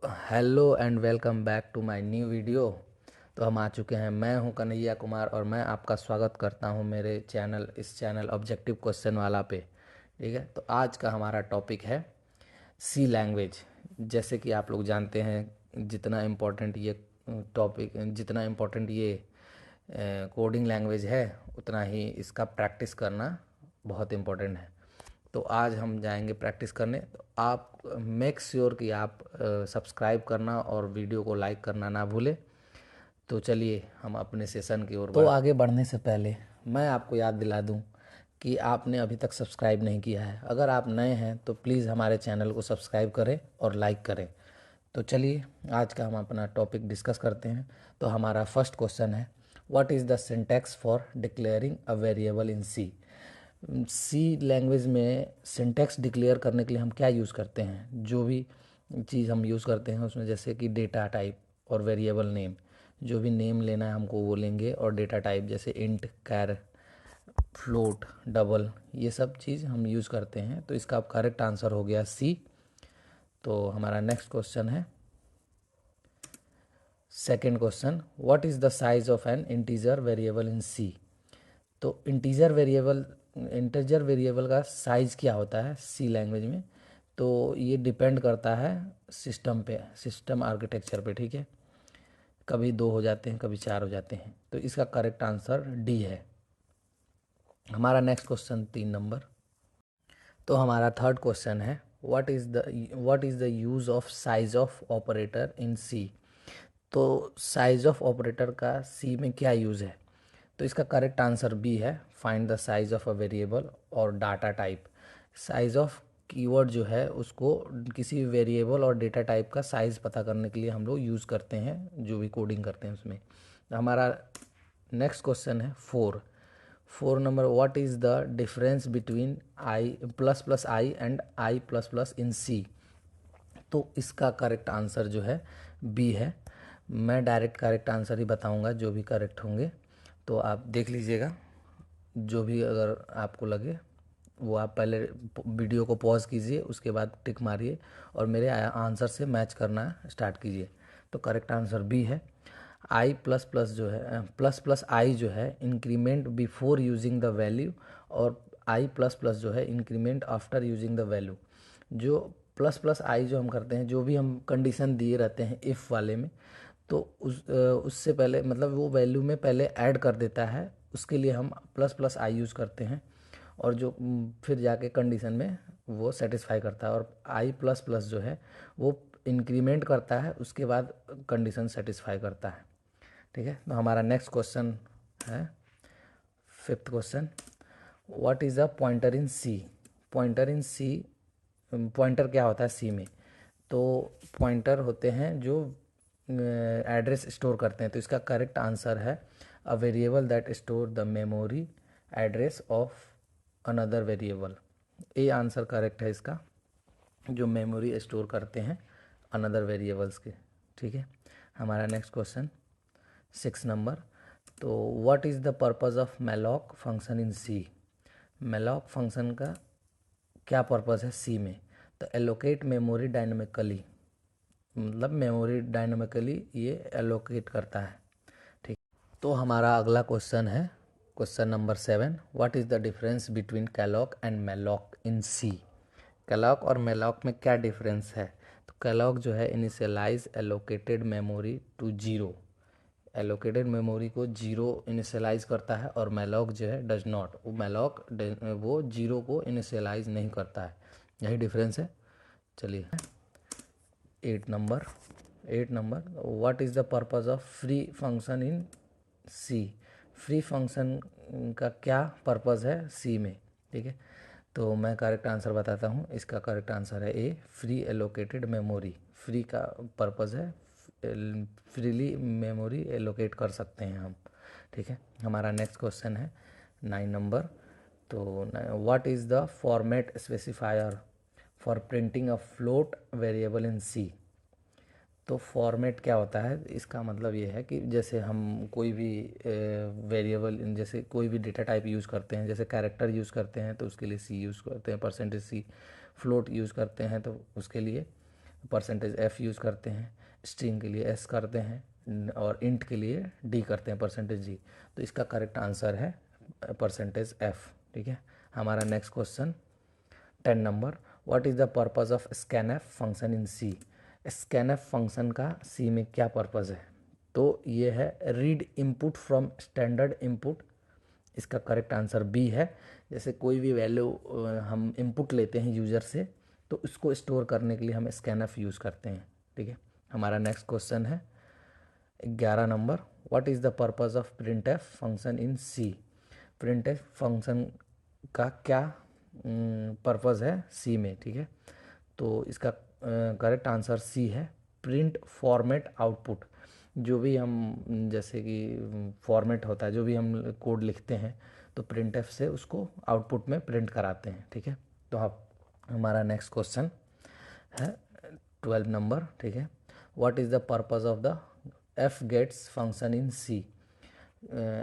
Hello and welcome back to my new video. तो हम आ चुके हैं। मैं हूं कन्हैया कुमार और मैं आपका स्वागत करता हूं मेरे इस चैनल ऑब्जेक्टिव क्वेश्चन वाला पे। ठीक है, तो आज का हमारा टॉपिक है सी लैंग्वेज। जैसे कि आप लोग जानते हैं जितना इम्पोर्टेंट ये कोडिंग लैंग्वेज है, उतना ही इसका प्रैक्टिस करना बहुत इम्पोर्टेंट है। तो आज हम जाएंगे प्रैक्टिस करने। तो आप मेक श्योर कि आप सब्सक्राइब करना और वीडियो को लाइक करना ना भूलें। तो चलिए हम अपने सेशन की ओर आगे बढ़ने से पहले मैं आपको याद दिला दूं कि आपने अभी तक सब्सक्राइब नहीं किया है। अगर आप नए हैं तो प्लीज़ हमारे चैनल को सब्सक्राइब करें और लाइक करें। तो चलिए आज का हम अपना टॉपिक डिस्कस करते हैं। तो हमारा फर्स्ट क्वेश्चन है, what is the syntax for declaring a variable in C. C language में सिंटैक्स डिक्लेयर करने के लिए हम क्या यूज़ करते हैं? जो भी चीज़ हम यूज़ करते हैं उसमें जैसे कि डेटा टाइप और वेरिएबल नेम, जो भी नेम लेना है हमको वो लेंगे, और डेटा टाइप जैसे इंट, कैर, फ्लोट, डबल, ये सब चीज़ हम यूज़ करते हैं। तो इसका करेक्ट आंसर हो गया सी। तो हमारा नेक्स्ट क्वेश्चन है, second question, what is the size of an integer variable in C. तो इंटीजर वेरिएबल का साइज़ क्या होता है सी लैंग्वेज में? तो ये डिपेंड करता है सिस्टम पे, सिस्टम आर्किटेक्चर पे। ठीक है, कभी 2 हो जाते हैं, कभी 4 हो जाते हैं। तो इसका करेक्ट आंसर डी है। हमारा नेक्स्ट क्वेश्चन 3 नंबर। तो हमारा थर्ड क्वेश्चन है, what is the use of size of operator in C. तो साइज ऑफ ऑपरेटर का सी में क्या यूज़ है? तो इसका करेक्ट आंसर बी है, find the size of a variable और data type. Size of keyword जो है उसको किसी वेरिएबल और डेटा टाइप का साइज़ पता करने के लिए हम लोग यूज़ करते हैं, जो भी कोडिंग करते हैं उसमें। तो हमारा नेक्स्ट क्वेश्चन है 4 number, what is the difference between i plus plus i and i plus plus in C. तो इसका करेक्ट आंसर जो है बी है। मैं डायरेक्ट करेक्ट आंसर ही बताऊंगा, जो भी करेक्ट होंगे तो आप देख लीजिएगा। जो भी अगर आपको लगे वो आप पहले वीडियो को पॉज कीजिए, उसके बाद टिक मारिए और मेरे आंसर से मैच करना स्टार्ट कीजिए। तो करेक्ट आंसर बी है। आई प्लस प्लस जो है, प्लस प्लस आई जो है increment before using the value, और आई प्लस प्लस जो है increment after using the value. जो प्लस प्लस आई जो हम करते हैं, जो भी हम कंडीशन दिए रहते हैं इफ़ वाले में, तो उससे पहले मतलब वो वैल्यू में पहले ऐड कर देता है, उसके लिए हम प्लस प्लस आई यूज़ करते हैं। और जो फिर जाके कंडीशन में वो सेटिस्फाई करता है, और आई प्लस प्लस जो है वो इंक्रीमेंट करता है, उसके बाद कंडीशन सेटिस्फाई करता है। ठीक है, तो हमारा नेक्स्ट क्वेश्चन है fifth question, what is a pointer in C. Pointer in C, pointer क्या होता है सी में? तो पॉइंटर होते हैं जो एड्रेस स्टोर करते हैं। तो इसका करेक्ट आंसर है a variable that store the memory address of another variable. A answer correct है इसका, जो मेमोरी स्टोर करते हैं अनदर वेरिएबल्स के। ठीक है, हमारा नेक्स्ट क्वेश्चन 6 नंबर। तो what is the purpose of malloc function in C. malloc function का क्या पर्पज़ है सी में? तो एलोकेट मेमोरी डायनेमिकली, मतलब मेमोरी डायनेमिकली ये एलोकेट करता है। ठीक, तो हमारा अगला क्वेश्चन है question number 7, what is the difference between calloc and malloc in C. Calloc और malloc में क्या डिफरेंस है? तो कैलॉक जो है initialise allocated memory to zero, allocated memory को जीरो इनिशियलाइज करता है, और malloc जो है डज नॉट, वो जीरो को इनिशियलाइज नहीं करता है। यही डिफरेंस है। चलिए 8 number, 8 number, what is the purpose of free function in C. Free function का क्या पर्पज़ है सी में? ठीक है, तो मैं करेक्ट आंसर बताता हूँ। इसका करेक्ट आंसर है ए, फ्री एलोकेटेड मेमोरी। फ्री का पर्पज़ है फ्रीली मेमोरी एलोकेट कर सकते हैं हम। ठीक है, हमारा नेक्स्ट क्वेश्चन है 9 नंबर। तो what is the format specifier for printing a float variable in C. तो फॉर्मेट क्या होता है? इसका मतलब ये है कि जैसे हम कोई भी वेरिएबल, जैसे कोई भी डेटा टाइप यूज़ करते हैं, जैसे कैरेक्टर यूज़ करते हैं तो उसके लिए सी यूज़ करते हैं, परसेंटेज सी। फ्लोट यूज़ करते हैं तो उसके लिए परसेंटेज एफ यूज़ करते हैं, स्ट्रिंग के लिए एस करते हैं और इंट के लिए डी करते हैं, परसेंटेज जी। तो इसका करेक्ट आंसर है परसेंटेज एफ। ठीक है, हमारा next question 10 number, what is the purpose of scanf function in C. Scanf function का सी में क्या पर्पज़ है? तो ये है read input from standard input. इसका करेक्ट आंसर बी है। जैसे कोई भी वैल्यू हम इनपुट लेते हैं यूज़र से, तो उसको स्टोर करने के लिए हम स्कैनएफ यूज़ करते हैं। ठीक है, हमारा नेक्स्ट क्वेश्चन है 11 number, what is the purpose of printf function in C. Printf function का क्या पर्पज़ है सी में? ठीक है, तो इसका करेक्ट आंसर सी है, प्रिंट फॉर्मेट आउटपुट। जो भी हम जैसे कि फॉर्मेट होता है, जो भी हम कोड लिखते हैं तो प्रिंटएफ से उसको आउटपुट में प्रिंट कराते हैं। ठीक है, तो आप हमारा नेक्स्ट क्वेश्चन है 12 नंबर। ठीक है, what is the purpose of the F gets function in C.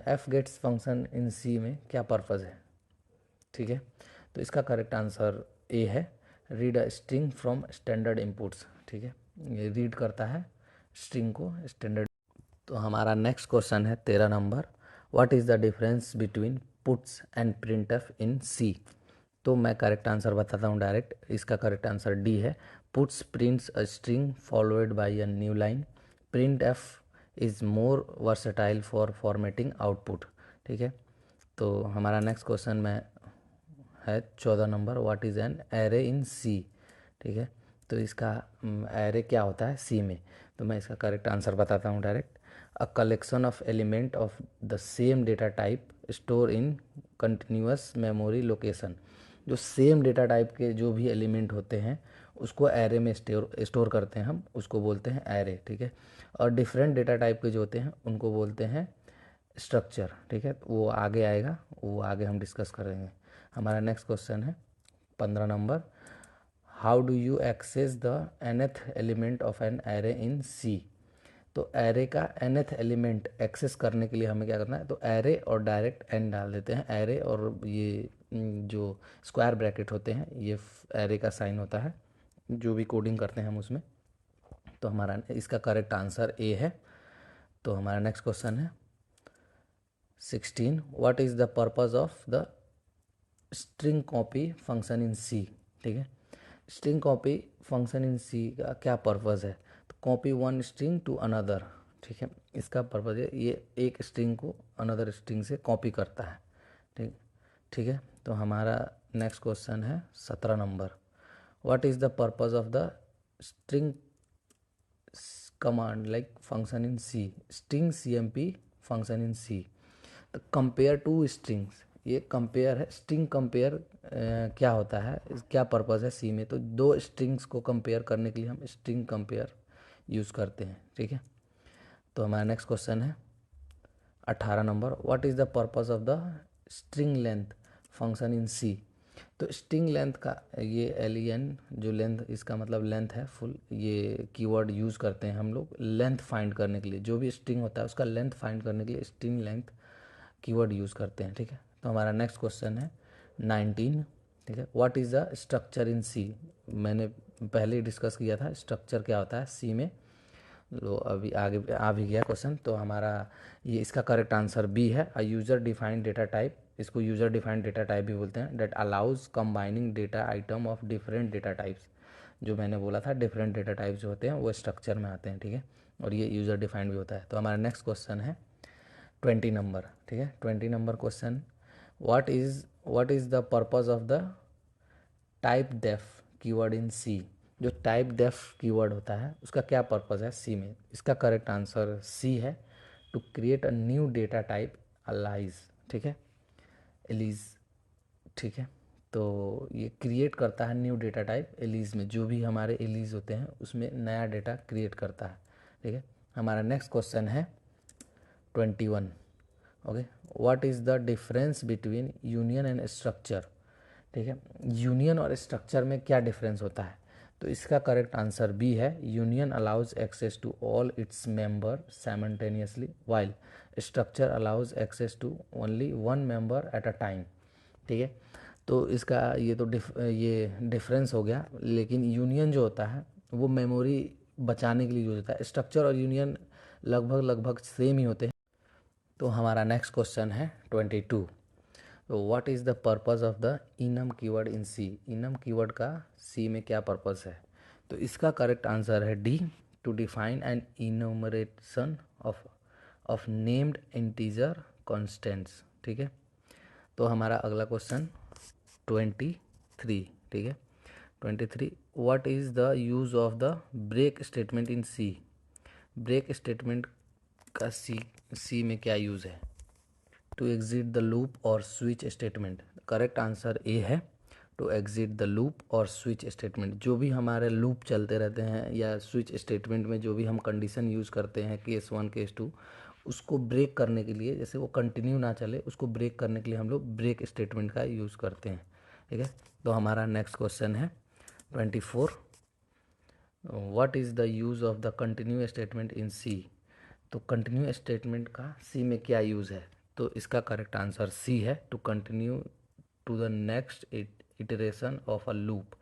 F gets function in C में क्या पर्पज़ है? ठीक है, तो इसका करेक्ट आंसर ए है, read a string from standard inputs. ठीक है, ये रीड करता है स्ट्रिंग को स्टैंडर्ड। तो हमारा नेक्स्ट क्वेश्चन है 13 number, what is the difference between puts and printf in C. तो मैं करेक्ट आंसर बताता हूँ डायरेक्ट। इसका करेक्ट आंसर डी है, puts prints a string followed by a new line, printf is more versatile for formatting output. ठीक है, तो हमारा नेक्स्ट क्वेश्चन में है 14 number, what is an array in C. ठीक है, तो इसका एरे क्या होता है सी में? तो मैं इसका करेक्ट आंसर बताता हूँ direct, a collection of element of the same data type store in continuous memory location. जो सेम डेटा टाइप के जो भी एलिमेंट होते हैं उसको एरे में स्टोर करते हैं हम, उसको बोलते हैं एरे। ठीक है, और डिफरेंट डेटा टाइप के जो होते हैं उनको बोलते हैं स्ट्रक्चर। ठीक है, वो आगे आएगा, वो आगे हम डिस्कस करेंगे। हमारा नेक्स्ट क्वेश्चन है 15 number, how do you access the nth element of an array in C. तो एरे का nth एलिमेंट एक्सेस करने के लिए हमें क्या करना है? तो एरे और डायरेक्ट एन डाल देते हैं। एरे और ये जो स्क्वायर ब्रैकेट होते हैं ये एरे का साइन होता है जो भी कोडिंग करते हैं हम उसमें। तो हमारा इसका करेक्ट आंसर ए है। तो हमारा नेक्स्ट क्वेश्चन है 16, what is the purpose of the string copy function in C. ठीक है, string copy function in C का क्या पर्पज़ है? तो copy one string to another. ठीक है, इसका पर्पज़ है ये एक स्ट्रिंग को अनदर स्ट्रिंग से कॉपी करता है। ठीक ठीक है, तो हमारा नेक्स्ट क्वेश्चन है 17 number, what is the purpose of the string command like function in C, string cmp function in C. तो कंपेयर टू स्ट्रिंग्स, ये कंपेयर है, स्ट्रिंग कंपेयर क्या होता है, क्या पर्पज़ है सी में? तो दो स्ट्रिंग्स को कंपेयर करने के लिए हम स्ट्रिंग कंपेयर यूज़ करते हैं। ठीक है, तो हमारा नेक्स्ट क्वेश्चन है 18 number, what is the purpose of the string length function in C. तो स्ट्रिंग लेंथ का ये len जो लेंथ, इसका मतलब लेंथ है फुल, ये कीवर्ड यूज़ करते हैं हम लोग लेंथ फाइंड करने के लिए। जो भी स्ट्रिंग होता है उसका लेंथ फाइंड करने के लिए स्ट्रिंग लेंथ कीवर्ड यूज़ करते हैं। ठीक है, तो हमारा नेक्स्ट क्वेश्चन है 19। ठीक है, what is the structure in C. मैंने पहले ही डिस्कस किया था स्ट्रक्चर क्या होता है सी में, तो अभी आगे आ भी गया क्वेश्चन। तो हमारा ये इसका करेक्ट आंसर बी है, a user defined data type. इसको यूज़र डिफाइंड डेटा टाइप भी बोलते हैं, that allows combining data item of different data types. जो मैंने बोला था डिफरेंट डेटा टाइप्स जो होते हैं वो स्ट्रक्चर में आते हैं। ठीक है, और ये यूज़र डिफाइंड भी होता है। तो हमारा नेक्स्ट क्वेश्चन है 20 नंबर। ठीक है, 20 number question, what is the purpose of the typedef keyword in C. जो टाइप डेफ कीवर्ड होता है उसका क्या पर्पज़ है सी में? इसका करेक्ट आंसर सी है, to create a new data type alias. ठीक है, एलीज। ठीक है, तो ये क्रिएट करता है न्यू डेटा टाइप एलीज में, जो भी हमारे एलीज होते हैं उसमें नया डेटा क्रिएट करता है। ठीक है, हमारा नेक्स्ट क्वेश्चन है 21। Okay, what is the difference between union and structure. ठीक है, यूनियन और स्ट्रक्चर में क्या डिफरेंस होता है? तो इसका करेक्ट आंसर बी है, union allows access to all its member simultaneously while structure allows access to only one member at a time. ठीक है, तो इसका ये तो ये डिफरेंस हो गया। लेकिन यूनियन जो होता है वो मेमोरी बचाने के लिए यूज होता है। स्ट्रक्चर और यूनियन लगभग लगभग सेम ही होते हैं। तो हमारा नेक्स्ट क्वेश्चन है 22। तो what is the purpose of the enum keyword in C. Enum keyword का सी में क्या पर्पस है? तो इसका करेक्ट आंसर है D, to define an enumeration of named integer constants. ठीक है। तो हमारा अगला क्वेश्चन 23। ठीक है, 23। What is the use of the break statement in C. Break statement का सी में क्या यूज़ है? टू एग्जिट द लूप और switch statement. Correct answer A है, टू एग्जिट द लूप और स्विच स्टेटमेंट। जो भी हमारे लूप चलते रहते हैं या स्विच स्टेटमेंट में जो भी हम कंडीशन यूज़ करते हैं केस 1 केस 2, उसको ब्रेक करने के लिए, जैसे वो कंटिन्यू ना चले उसको ब्रेक करने के लिए हम लोग ब्रेक स्टेटमेंट का यूज़ करते हैं। ठीक है। तो हमारा नेक्स्ट क्वेश्चन है 24। What is the use of the continue statement in C. तो कंटिन्यू स्टेटमेंट का सी में क्या यूज़ है? तो इसका करेक्ट आंसर सी है, to continue to the next iteration of a loop.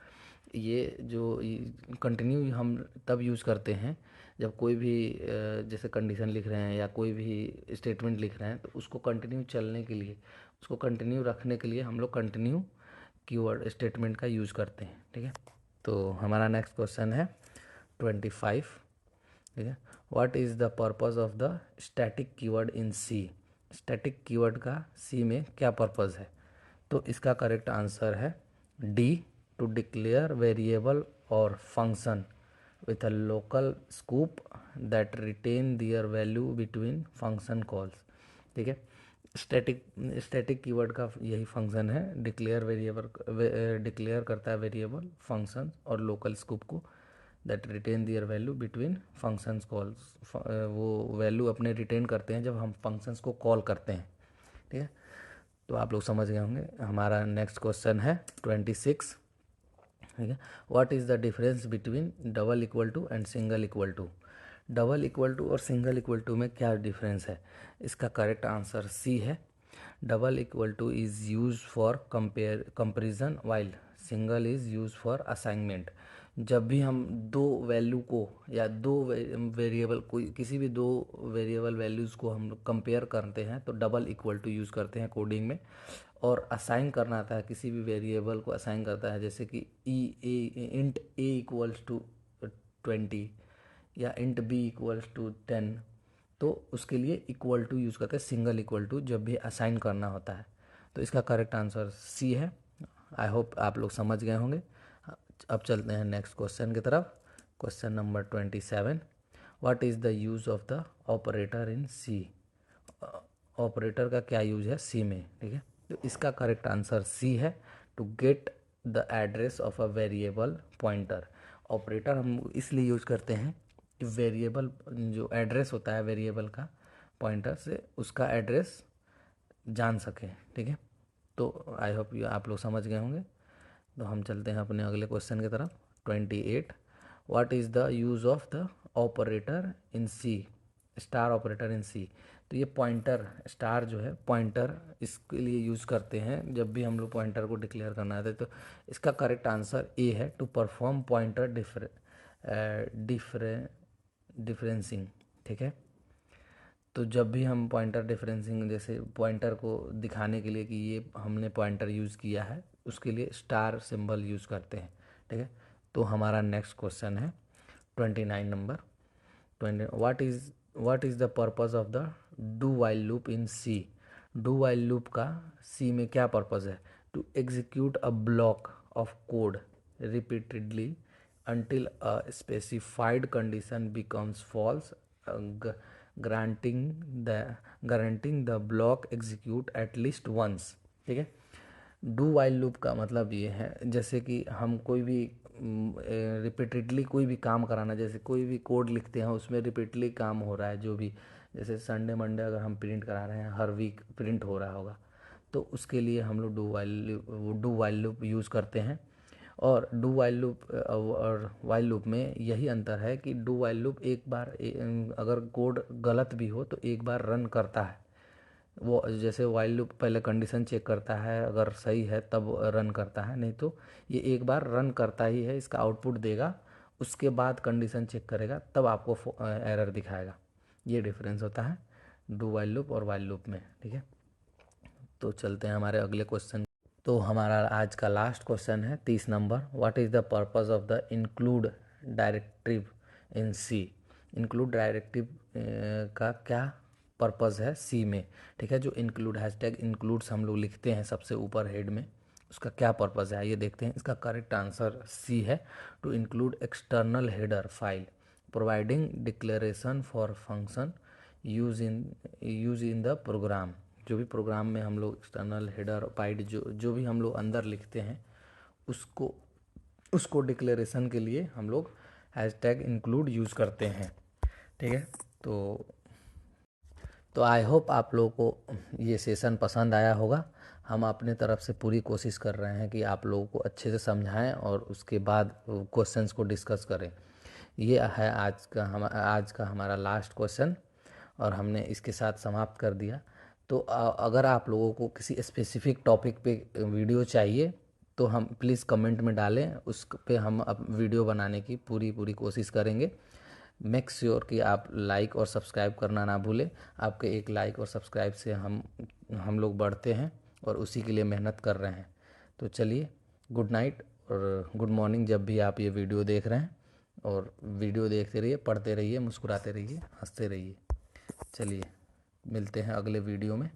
ये जो कंटिन्यू हम तब यूज़ करते हैं जब कोई भी जैसे कंडीशन लिख रहे हैं या कोई भी स्टेटमेंट लिख रहे हैं, तो उसको कंटिन्यू चलने के लिए, उसको कंटिन्यू रखने के लिए हम लोग कंटिन्यू कीवर्ड स्टेटमेंट का यूज़ करते हैं। ठीक है। तो हमारा नेक्स्ट क्वेश्चन है 25। ठीक है। What is the purpose of the static keyword in C. Static keyword का सी में क्या पर्पस है? तो इसका करेक्ट आंसर है डी, टू डिक्लेयर वेरिएबल और function with a local scope that retain their value between function calls. ठीक है। स्टैटिक स्टैटिक कीवर्ड का यही फंक्शन है, डिक्लेयर वेरिएबल, डिक्लेयर करता है वेरिएबल, फंक्शन और लोकल स्कूप को, that retain their value between functions calls. वो वैल्यू अपने रिटेन करते हैं जब हम फंक्शंस को कॉल करते हैं। ठीक है। तो आप लोग समझ गए होंगे। हमारा नेक्स्ट क्वेश्चन है 26। ठीक है। What is the difference between double equal to and single equal to. Double equal to और सिंगल इक्वल टू में क्या डिफरेंस है? इसका करेक्ट आंसर सी है, double equal to is use for comparison while single is use for assignment. जब भी हम दो वैल्यू को या दो वेरिएबल, कोई किसी भी दो वेरिएबल वैल्यूज़ को हम लोग कंपेयर करते हैं तो डबल इक्वल टू यूज़ करते हैं कोडिंग में। और असाइन करना आता है, किसी भी वेरिएबल को असाइन करता है, जैसे कि इंट ए इक्वल्स टू 20 या इंट बी इक्वल्स टू 10, तो उसके लिए इक्वल टू यूज़ करते हैं, सिंगल इक्वल टू जब भी असाइन करना होता है। तो इसका करेक्ट आंसर सी है। आई होप आप लोग समझ गए होंगे। अब चलते हैं नेक्स्ट क्वेश्चन की तरफ। Question number 27। What is the use of the operator in C. Operator का क्या यूज है सी में? ठीक है। तो इसका करेक्ट आंसर सी है, to get the address of a variable pointer. Operator हम इसलिए यूज करते हैं कि वेरिएबल जो एड्रेस होता है वेरिएबल का, पॉइंटर से उसका एड्रेस जान सके। ठीक है। तो आई होप आप लोग समझ गए होंगे। तो हम चलते हैं अपने अगले क्वेश्चन की तरफ। 28। What is the use of the operator in C. Star operator in C. तो ये पॉइंटर, स्टार जो है पॉइंटर, इसके लिए यूज़ करते हैं जब भी हम लोग पॉइंटर को डिक्लेयर करना है। तो इसका करेक्ट आंसर ए है, टू परफॉर्म पॉइंटर डिफरेंसिंग। ठीक है। तो जब भी हम पॉइंटर डिफरेंसिंग, जैसे पॉइंटर को दिखाने के लिए कि ये हमने पॉइंटर यूज़ किया है, उसके लिए स्टार सिंबल यूज़ करते हैं। ठीक है। तो हमारा नेक्स्ट क्वेश्चन है 29 number. 20। What is the purpose of the do while loop in C. Do while loop का सी में क्या पर्पस है? To execute a block of code repeatedly until a specified condition becomes false, guaranteeing the block execute at least once। ठीक है। Do while loop का मतलब ये है, जैसे कि हम कोई भी रिपीटेडली कोई भी काम कराना, जैसे कोई भी कोड लिखते हैं उसमें रिपीटली काम हो रहा है, जो भी जैसे संडे मंडे अगर हम प्रिंट करा रहे हैं, हर वीक प्रिंट हो रहा होगा, तो उसके लिए हम लोग डू वाइल लूप यूज़ करते हैं। और डू वाइल लूप और वाइल लूप में यही अंतर है कि डू वाइल लूप एक बार अगर कोड गलत भी हो तो एक बार रन करता है। वो जैसे वाइल लूप पहले कंडीशन चेक करता है, अगर सही है तब रन करता है, नहीं तो ये एक बार रन करता ही है, इसका आउटपुट देगा, उसके बाद कंडीशन चेक करेगा तब आपको एरर दिखाएगा। ये डिफरेंस होता है डू वाइल लूप और वाइल लूप में, ठीक है। तो चलते हैं हमारे अगले क्वेश्चन। तो हमारा आज का लास्ट क्वेश्चन है 30 number. What is the purpose of the include directive in C. Include directive का क्या पर्पस है सी में, ठीक है। जो इंक्लूड हैशटैग इंक्लूड्स हम लोग लिखते हैं सबसे ऊपर हेड में, उसका क्या पर्पस है ये देखते हैं। इसका करेक्ट आंसर सी है, to include external header file providing declaration for function use in the program. जो भी प्रोग्राम में हम लोग एक्सटर्नल हेडर पाइड जो भी हम लोग अंदर लिखते हैं उसको डिक्लेरेशन के लिए हम लोग हैशटैग इंक्लूड यूज़ करते हैं, ठीक है। तो आई होप आप लोगों को ये सेशन पसंद आया होगा। हम अपने तरफ से पूरी कोशिश कर रहे हैं कि आप लोगों को अच्छे से समझाएं और उसके बाद क्वेश्चंस को डिस्कस करें। ये है आज का हमारा लास्ट क्वेश्चन और हमने इसके साथ समाप्त कर दिया। तो अगर आप लोगों को किसी स्पेसिफिक टॉपिक पे वीडियो चाहिए तो हम प्लीज़ कमेंट में डालें, उस पे हम अब वीडियो बनाने की पूरी कोशिश करेंगे। मेक श्योर कि आप लाइक और सब्सक्राइब करना ना भूलें। आपके एक लाइक और सब्सक्राइब से हम लोग बढ़ते हैं और उसी के लिए मेहनत कर रहे हैं। तो चलिए, गुड नाइट और गुड मॉर्निंग जब भी आप ये वीडियो देख रहे हैं। और वीडियो देखते रहिए, पढ़ते रहिए, मुस्कुराते रहिए, हंसते रहिए। चलिए मिलते हैं अगले वीडियो में।